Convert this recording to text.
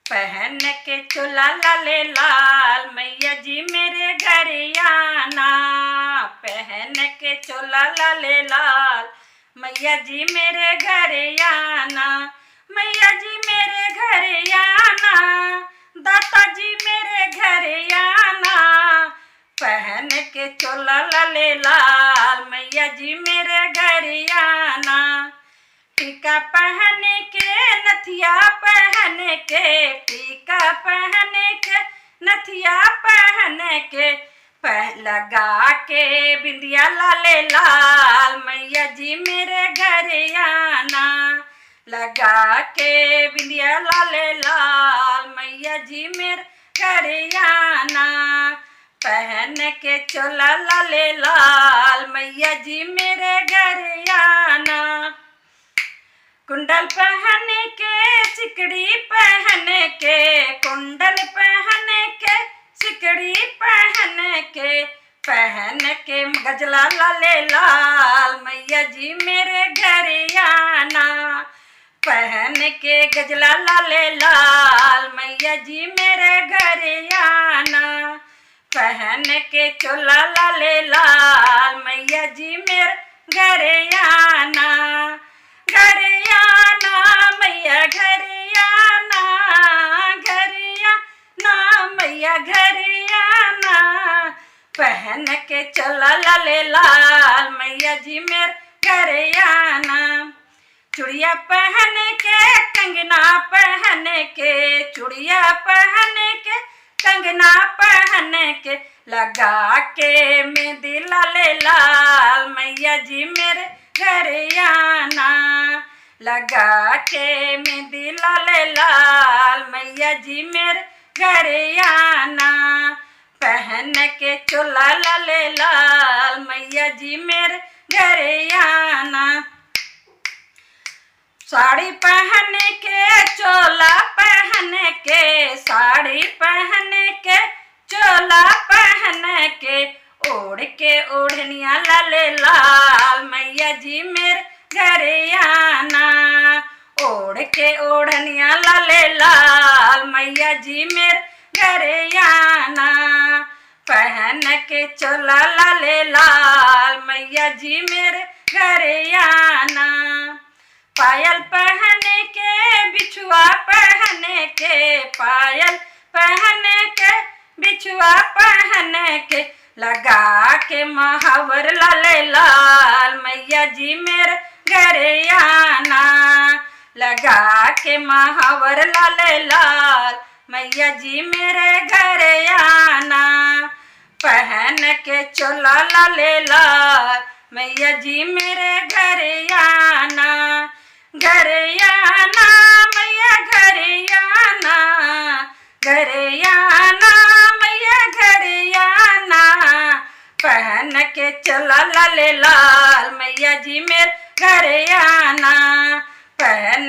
पहन के चोला लाले लाल मैया जी मेरे घर आना। पहन के चोला लाले लाल मैया जी मेरे घर आना। मैया जी मेरे घर आना, दाता जी मेरे घर आना। पहन के चोला लाले लाल मैया जी मेरे घर आना। टीका पहन के नथिया पहन के, टीका पहन के नथिया पहन के, लगा के बिंदिया लाले लाल मैया जी मेरे घर आना। लगा के बिंदिया लाले लाल मैया जी मेरे घर आना। पहन के चोला लाले लाल मैया जी मेरे घर आना। कुंडल पहन के सिकड़ी पहन के, कुंडल पहन के सिकड़ी पहन के गजला लाले लाल मैया जी मेरे घर आना। पहन के गजला लाले लाल मैया जी मेरे घर आना। पहन के चोला लाले लाल मैया जी मेरे घर आना। घर आना मैया घर आना, घर आना मैया घर आना। पहन के चोला लाले लाल मैया जी मेरे घर आना। चूड़िया पहन के कंगना पहन के, चूड़िया पहन के कंगना पहन के, लगा के मेहंदी लाले लाल मैया जी मेरे घर आना। लगा के मेहंदी लाले लाल मैया जी मेरे घर आना। पहन के चोला लाले लाल मैया जी मेरे घर आना। साड़ी पहन के चोला पहन के, साड़ी पहन के चोला पहन के, ओढ़ के ओढ़निया लाले लाल मैया जी मेरे घर आना। ओढ़ के ओढ़निया लाले लाल मैया जी मेरे घर आना। पहन के चोला लाले लाल मैया जी मेरे घर आना। पायल पहन के बिछुआ पहन के, पायल पहन के बिछुआ पहन के, लगा के महावर लाले लाल मैया जी मेरे घर आना। लगा के महावर लाले लाल मैया जी मेरे घर आना। पहन के चोला लाले लाल मैया जी मेरे घर आना। घर आना मैया घर आना, घर आना मैया घर आना। पहन के चोला लाले लाल मैया जी मेरे घर आना। पहन